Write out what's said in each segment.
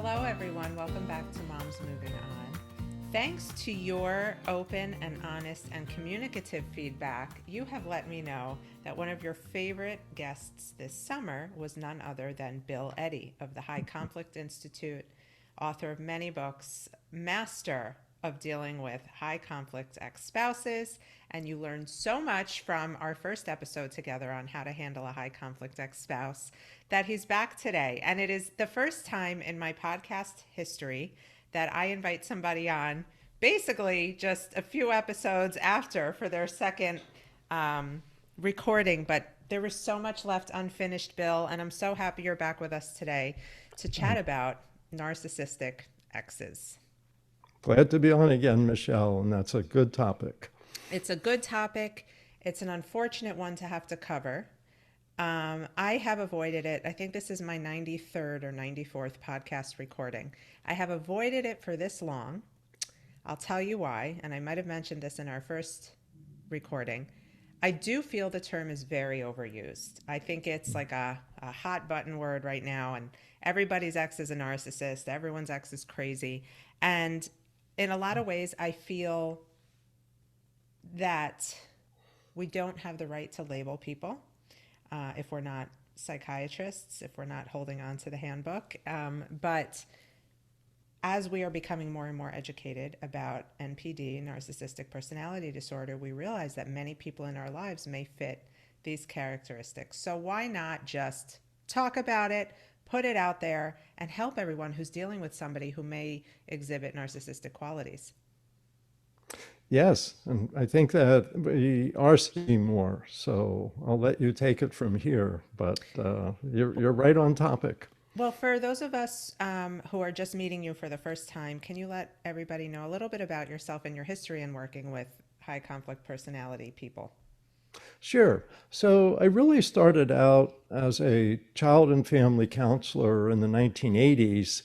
Hello, everyone. Welcome back to Mom's Moving On. Thanks to your open and honest and communicative feedback, you have let me know that one of your favorite guests this summer was none other than Bill Eddy of the High Conflict Institute, author of many books, master of dealing with high conflict ex-spouses, and you learned so much from our first episode together on how to handle a high conflict ex-spouse that he's back today. And it is the first time in my podcast history that I invite somebody on basically just a few episodes after for their second recording. But there was so much left unfinished, Bill, and I'm so happy you're back with us today to chat about narcissistic exes. Glad to be on again, Michelle, and that's a good topic. It's a good topic. It's an unfortunate one to have to cover. I have avoided it. I think this is my 93rd or 94th podcast recording. I have avoided it for this long. I'll tell you why, and I might have mentioned this in our first recording. I do feel the term is very overused. I think it's like a hot button word right now, and everybody's ex is a narcissist. Everyone's ex is crazy. And in a lot of ways, I feel that we don't have the right to label people if we're not psychiatrists, if we're not holding on to the handbook. But as we are becoming more and more educated about NPD, narcissistic personality disorder, we realize that many people in our lives may fit these characteristics. So why not just talk about it, put it out there, and help everyone who's dealing with somebody who may exhibit narcissistic qualities? Yes, and I think that we are seeing more, so I'll let you take it from here, but you're right on topic. Well, for those of us who are just meeting you for the first time, can you let everybody know a little bit about yourself and your history in working with high conflict personality people? Sure. So I really started out as a child and family counselor in the 1980s,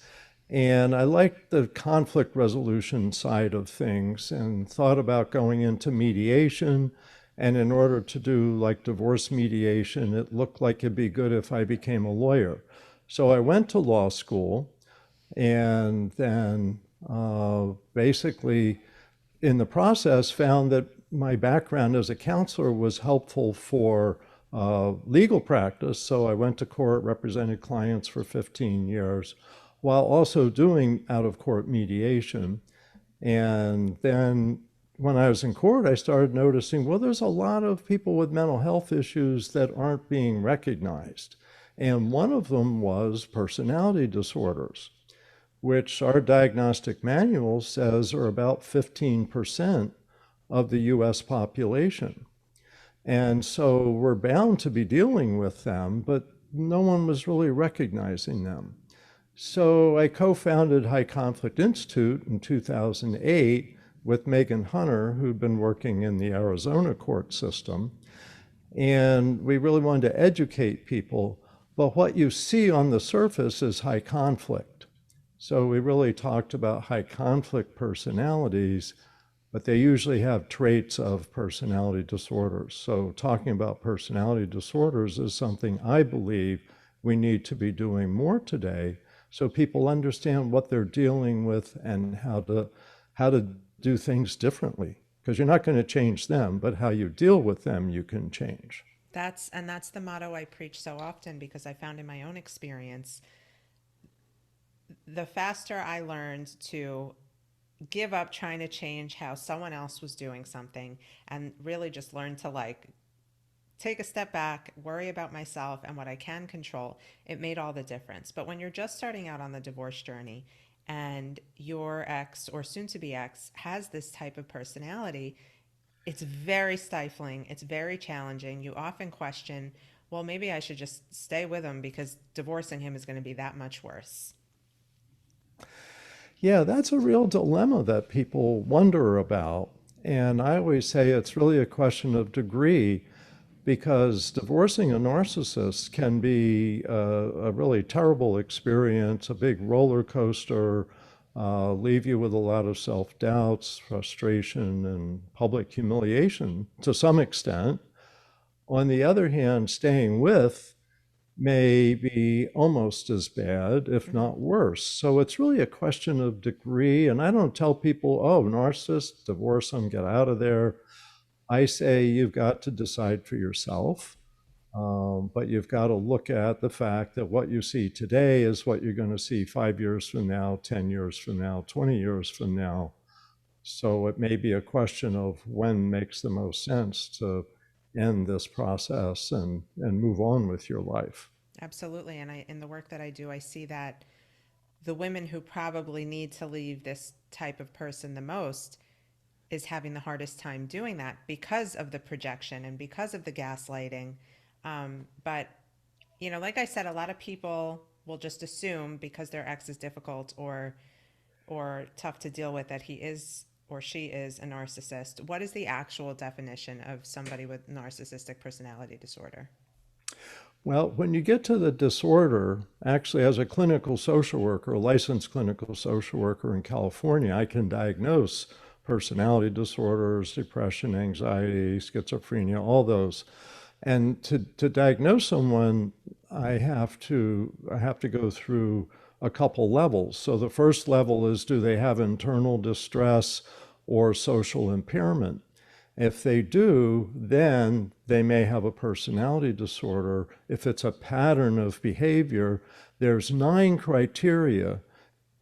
and I liked the conflict resolution side of things and thought about going into mediation. And in order to do like divorce mediation, it looked like it'd be good if I became a lawyer. So I went to law school and then basically in the process found that my background as a counselor was helpful for legal practice. So I went to court, represented clients for 15 years, while also doing out-of-court mediation. And then when I was in court, I started noticing, well, there's a lot of people with mental health issues that aren't being recognized. And one of them was personality disorders, which our diagnostic manual says are about 15% of the US population. And so we're bound to be dealing with them, but no one was really recognizing them. So I co-founded High Conflict Institute in 2008 with Megan Hunter, who'd been working in the Arizona court system. And we really wanted to educate people, but what you see on the surface is high conflict. So we really talked about high conflict personalities, but they usually have traits of personality disorders. So talking about personality disorders is something I believe we need to be doing more today, so people understand what they're dealing with and how to do things differently. Because you're not going to change them, but how you deal with them, you can change. That's the motto I preach so often, because I found in my own experience, the faster I learned to give up trying to change how someone else was doing something and really just learn to take a step back, worry about myself and what I can control, it made all the difference. But when you're just starting out on the divorce journey and your ex or soon to be ex has this type of personality, it's very stifling. It's very challenging. You often question, well, maybe I should just stay with him because divorcing him is going to be that much worse. Yeah, that's a real dilemma that people wonder about. And I always say it's really a question of degree, because divorcing a narcissist can be a really terrible experience, a big roller coaster, leave you with a lot of self-doubts, frustration, and public humiliation to some extent. On the other hand, staying with may be almost as bad, if Mm-hmm. not worse. So it's really a question of degree. And I don't tell people, oh, narcissist, divorce them, get out of there. I say you've got to decide for yourself. But you've got to look at the fact that what you see today is what you're going to see 5 years from now, 10 years from now, 20 years from now. So it may be a question of when makes the most sense to end this process and move on with your life. Absolutely. And in the work that I do, I see that the women who probably need to leave this type of person the most is having the hardest time doing that because of the projection and because of the gaslighting. But, like I said, a lot of people will just assume because their ex is difficult or tough to deal with that he is or she is a narcissist. What is the actual definition of somebody with narcissistic personality disorder? Well, when you get to the disorder, actually, as a clinical social worker, a licensed clinical social worker in California, I can diagnose personality disorders, depression, anxiety, schizophrenia, all those. And to diagnose someone, I have to go through a couple levels. So the first level is, do they have internal distress or social impairment? If they do, then they may have a personality disorder. If it's a pattern of behavior, there's 9 criteria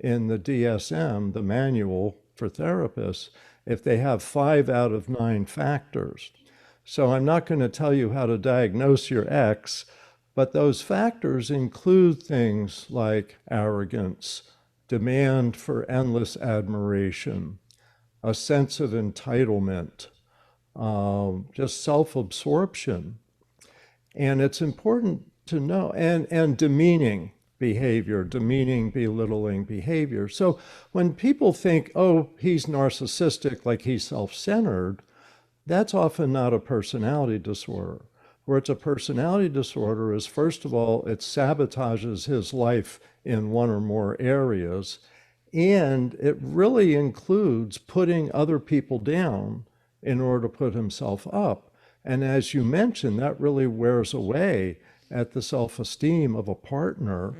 in the DSM, the manual for therapists, if they have 5 out of 9 factors. So I'm not going to tell you how to diagnose your ex, but those factors include things like arrogance, demand for endless admiration, a sense of entitlement, just self-absorption. And it's important to know, and demeaning behavior, demeaning, belittling behavior. So when people think, oh, he's narcissistic, like he's self-centered, that's often not a personality disorder. Where it's a personality disorder is, first of all, it sabotages his life in one or more areas, and it really includes putting other people down in order to put himself up. And as you mentioned, that really wears away at the self-esteem of a partner,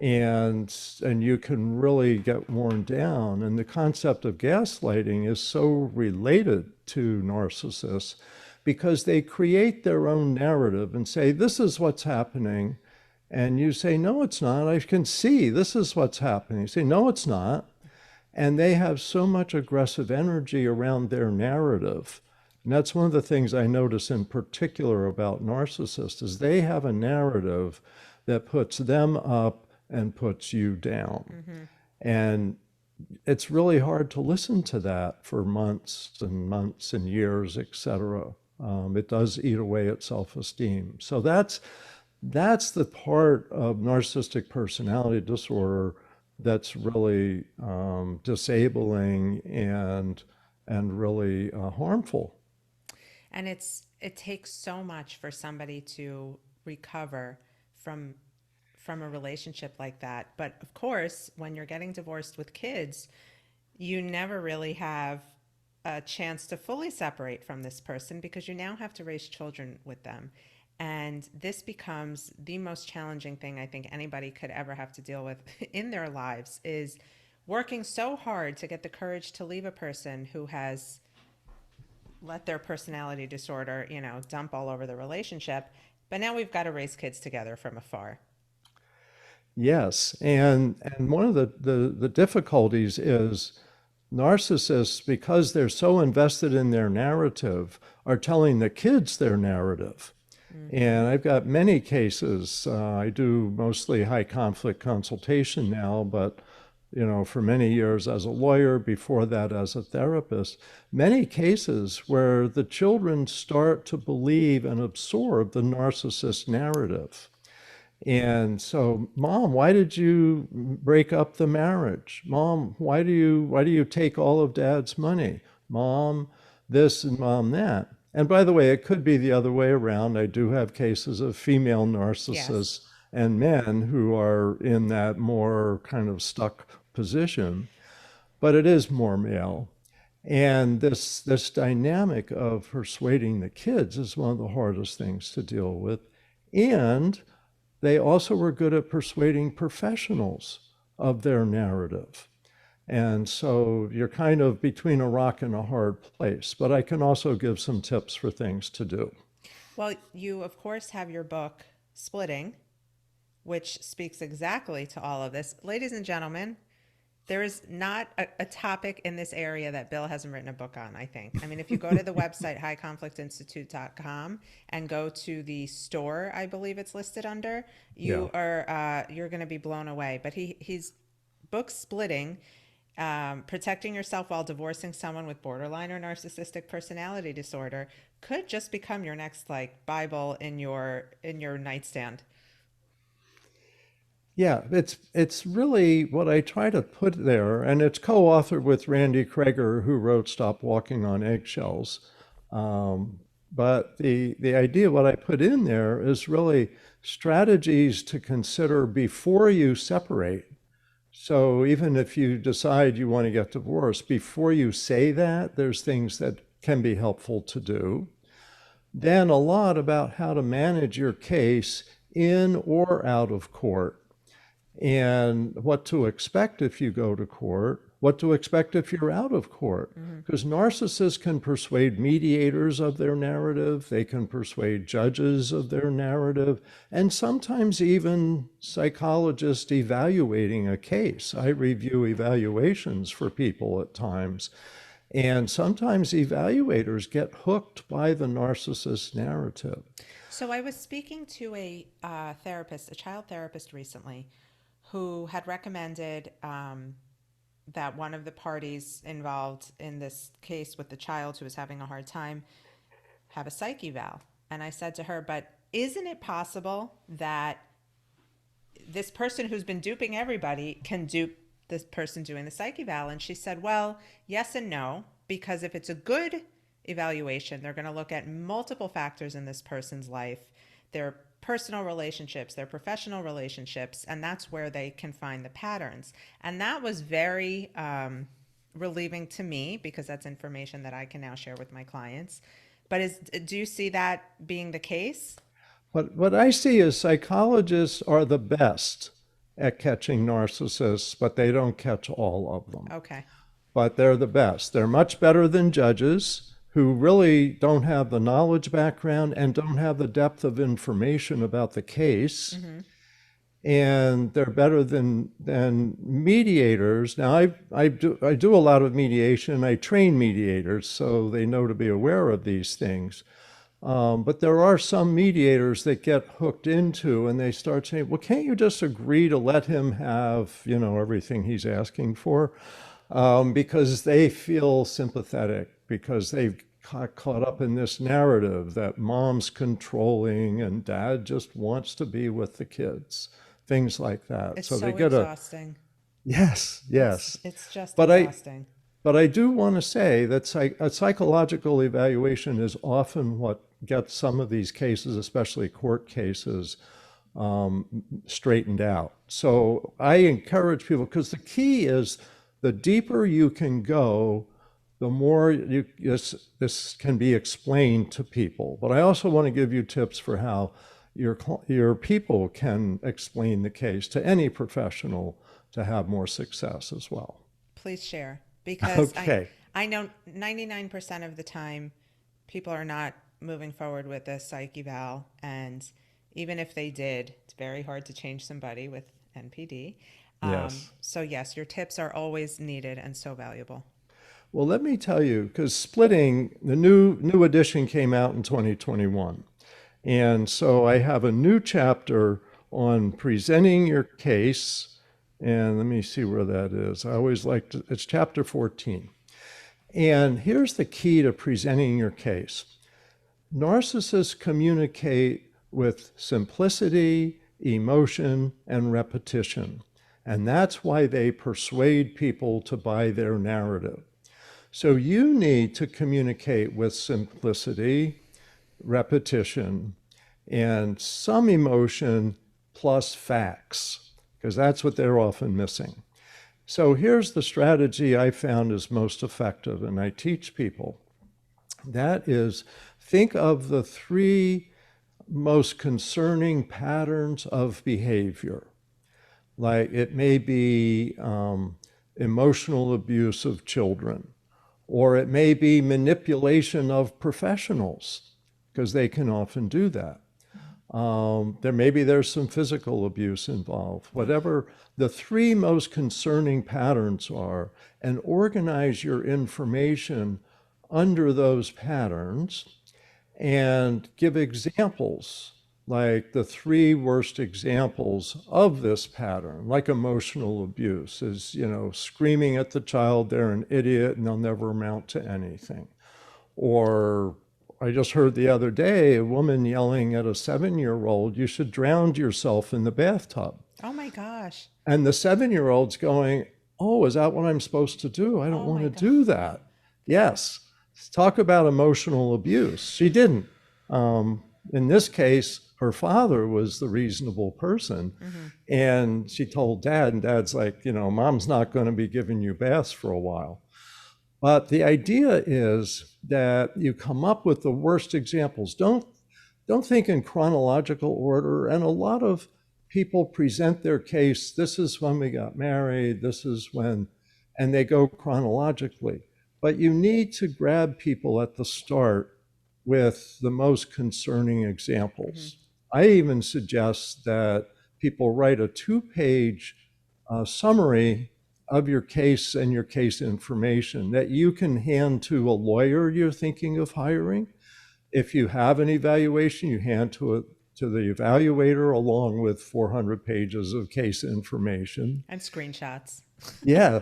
Mm-hmm. and you can really get worn down. And the concept of gaslighting is so related to narcissists because they create their own narrative and say, this is what's happening. And you say, no, it's not. I can see this is what's happening. You say, no, it's not. And they have so much aggressive energy around their narrative. And that's one of the things I notice in particular about narcissists is they have a narrative that puts them up and puts you down. Mm-hmm. And it's really hard to listen to that for months and years, etc. It does eat away at self-esteem. So that's the part of narcissistic personality disorder that's really disabling and really harmful. And it takes so much for somebody to recover from from a relationship like that. But of course, when you're getting divorced with kids, you never really have a chance to fully separate from this person because you now have to raise children with them. And this becomes the most challenging thing I think anybody could ever have to deal with in their lives is working so hard to get the courage to leave a person who has let their personality disorder, dump all over the relationship. But now we've got to raise kids together from afar. Yes, and one of the difficulties is narcissists, because they're so invested in their narrative, are telling the kids their narrative. Mm-hmm. And I've got many cases. I do mostly high conflict consultation now, but for many years as a lawyer, before that as a therapist, many cases where the children start to believe and absorb the narcissist narrative. And so, Mom, why did you break up the marriage? Mom, why do you take all of Dad's money? Mom, this and Mom that. And by the way, it could be the other way around. I do have cases of female Yes. narcissists and men who are in that more kind of stuck position, but it is more male. And this dynamic of persuading the kids is one of the hardest things to deal with. And they also were good at persuading professionals of their narrative. And so you're kind of between a rock and a hard place, but I can also give some tips for things to do. Well, you, of course, have your book, Splitting, which speaks exactly to all of this. Ladies and gentlemen, there is not a topic in this area that Bill hasn't written a book on, I think. I mean, if you go to the website, highconflictinstitute.com, and go to the store, I believe it's listed under, you're going to be blown away. But he's book Splitting, protecting yourself while divorcing someone with borderline or narcissistic personality disorder, could just become your next like Bible in your nightstand. Yeah, it's really what I try to put there, and it's co-authored with Randy Kreger, who wrote Stop Walking on Eggshells. But the idea, what I put in there is really strategies to consider before you separate. So even if you decide you want to get divorced, before you say that, there's things that can be helpful to do. Then a lot about how to manage your case in or out of court, and what to expect if you go to court, what to expect if you're out of court. Because narcissists can persuade mediators of their narrative, they can persuade judges of their narrative, and sometimes even psychologists evaluating a case. I review evaluations for people at times, and sometimes evaluators get hooked by the narcissist narrative. So I was speaking to a therapist, a child therapist recently, who had recommended that one of the parties involved in this case with the child who was having a hard time have a psych eval. And I said to her, but isn't it possible that this person who's been duping everybody can dupe this person doing the psych eval? And she said, well, yes and no, because if it's a good evaluation, they're going to look at multiple factors in this person's life, their personal relationships, their professional relationships, and that's where they can find the patterns. And that was very relieving to me, because that's information that I can now share with my clients. But do you see that being the case? What I see is psychologists are the best at catching narcissists, but they don't catch all of them. Okay. But they're the best. They're much better than judges, who really don't have the knowledge background and don't have the depth of information about the case. And they're better than mediators. Now, I do a lot of mediation. I train mediators, so they know to be aware of these things. But there are some mediators that get hooked into, and they start saying, well, can't you just agree to let him have, everything he's asking for? Because they feel sympathetic, because they've got caught up in this narrative that mom's controlling and dad just wants to be with the kids, things like that. It's so so they get exhausting. Yes. It's just But exhausting. But I do want to say that a psychological evaluation is often what gets some of these cases, especially court cases, straightened out. So I encourage people, because the key is the deeper you can go, the more this can be explained to people. But I also want to give you tips for how your people can explain the case to any professional to have more success as well. Please share, because Okay. I know 99% of the time people are not moving forward with a psych eval, and even if they did, it's very hard to change somebody with NPD. Yes. So yes, your tips are always needed and so valuable. Well, let me tell you, because Splitting, the new edition came out in 2021. And so I have a new chapter on presenting your case. And let me see where that is. I always like to, it's chapter 14. And here's the key to presenting your case. Narcissists communicate with simplicity, emotion, and repetition. And that's why they persuade people to buy their narrative. So you need to communicate with simplicity, repetition, and some emotion plus facts, because that's what they're often missing. So here's the strategy I found is most effective, and I teach people. That is, think of the three most concerning patterns of behavior. Like it may be emotional abuse of children, or it may be manipulation of professionals, because they can often do that. There's some physical abuse involved. Whatever the three most concerning patterns are, and organize your information under those patterns and give examples, like the three worst examples of this pattern, like emotional abuse is, screaming at the child, they're an idiot and they'll never amount to anything. Or I just heard the other day a woman yelling at a 7-year-old, you should drown yourself in the bathtub. Oh my gosh. And the 7-year-old's going, oh, is that what I'm supposed to do? I don't want to do that. Yes. Talk about emotional abuse. She didn't. In this case, her father was the reasonable person. Mm-hmm. And she told Dad, and Dad's like, Mom's not going to be giving you baths for a while. But the idea is that you come up with the worst examples. Don't think in chronological order. And a lot of people present their case, this is when we got married, this is when, and they go chronologically. But you need to grab people at the start with the most concerning examples. Mm-hmm. I even suggest that people write a 2-page summary of your case and your case information that you can hand to a lawyer you're thinking of hiring. If you have an evaluation, you hand to the evaluator along with 400 pages of case information. And screenshots. Yeah.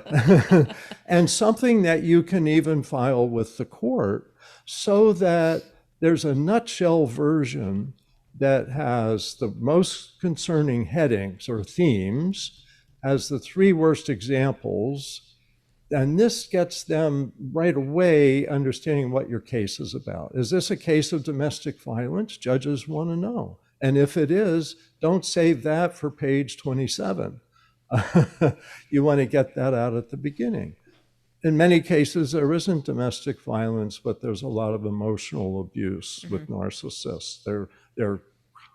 And something that you can even file with the court so that there's a nutshell version that has the most concerning headings or themes as the 3 worst examples. And this gets them right away understanding what your case is about. Is this a case of domestic violence? Judges want to know. And if it is, don't save that for page 27. You want to get that out at the beginning. In many cases, there isn't domestic violence, but there's a lot of emotional abuse mm-hmm. with narcissists. They're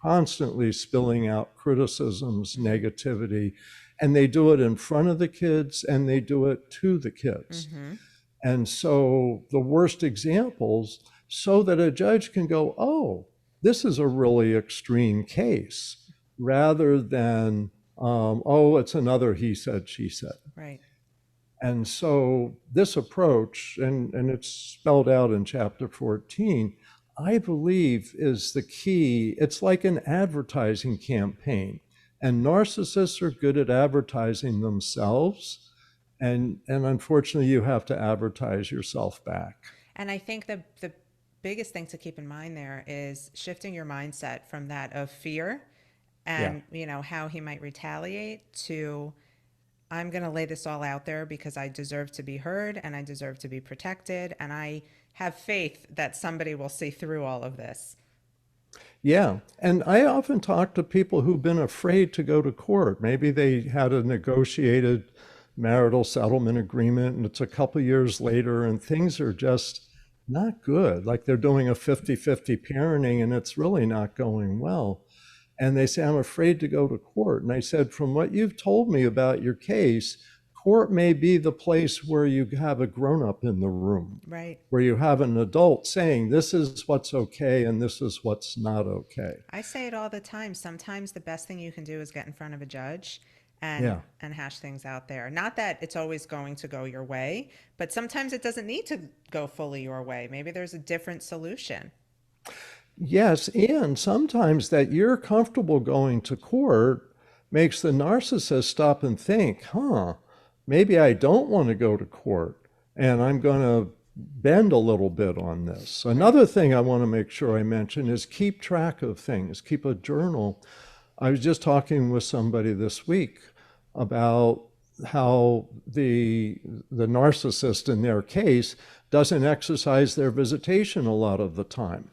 constantly spilling out criticisms, negativity, and they do it in front of the kids and they do it to the kids. Mm-hmm. And so the worst examples, so that a judge can go, oh, this is a really extreme case, rather than, oh, it's another he said, she said. Right. And so this approach, and it's spelled out in chapter 14, I believe is the key. It's like an advertising campaign. And narcissists are good at advertising themselves. And unfortunately, you have to advertise yourself back. And I think the biggest thing to keep in mind there is shifting your mindset from that of fear and, how he might retaliate to, I'm going to lay this all out there because I deserve to be heard and I deserve to be protected. And I have faith that somebody will see through all of this. Yeah. And I often talk to people who've been afraid to go to court. Maybe they had a negotiated marital settlement agreement and it's a couple years later and things are just not good. Like they're doing a 50-50 parenting and it's really not going well. And they say, I'm afraid to go to court. And I said, from what you've told me about your case, court may be the place where you have a grown-up in the room, right? Where you have an adult saying, this is what's okay and this is what's not okay. I say it all the time. Sometimes the best thing you can do is get in front of a judge and hash things out there. Not that it's always going to go your way, but sometimes it doesn't need to go fully your way. Maybe there's a different solution. Yes, and sometimes that you're comfortable going to court makes the narcissist stop and think, maybe I don't want to go to court and I'm going to bend a little bit on this. Another thing I want to make sure I mention is keep track of things, keep a journal. I was just talking with somebody this week about how the narcissist in their case doesn't exercise their visitation a lot of the time.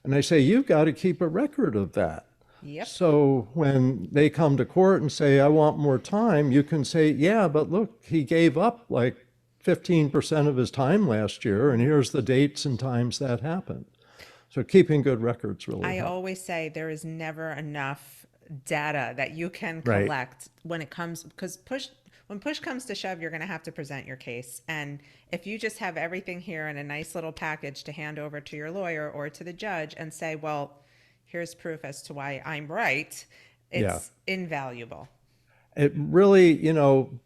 And I say, you've got to keep a record of that. Yep. So when they come to court and say, I want more time, you can say, yeah, but look, he gave up like 15% of his time last year, and here's the dates and times that happened. So keeping good records really I helps. always say there is never enough data that you can Right. collect when it comes, because when push comes to shove, you're going to have to present your case. And if you just have everything here in a nice little package to hand over to your lawyer or to the judge and say, well, here's proof as to why I'm right, Yeah. it's invaluable. It really,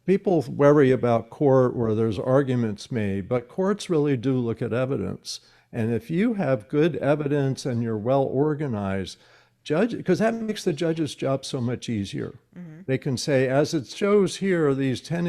people worry about court where there's arguments made, but courts really do look at evidence. And if you have good evidence and you're well organized, because that makes the judge's job so much easier. They can say, as it shows here, these 10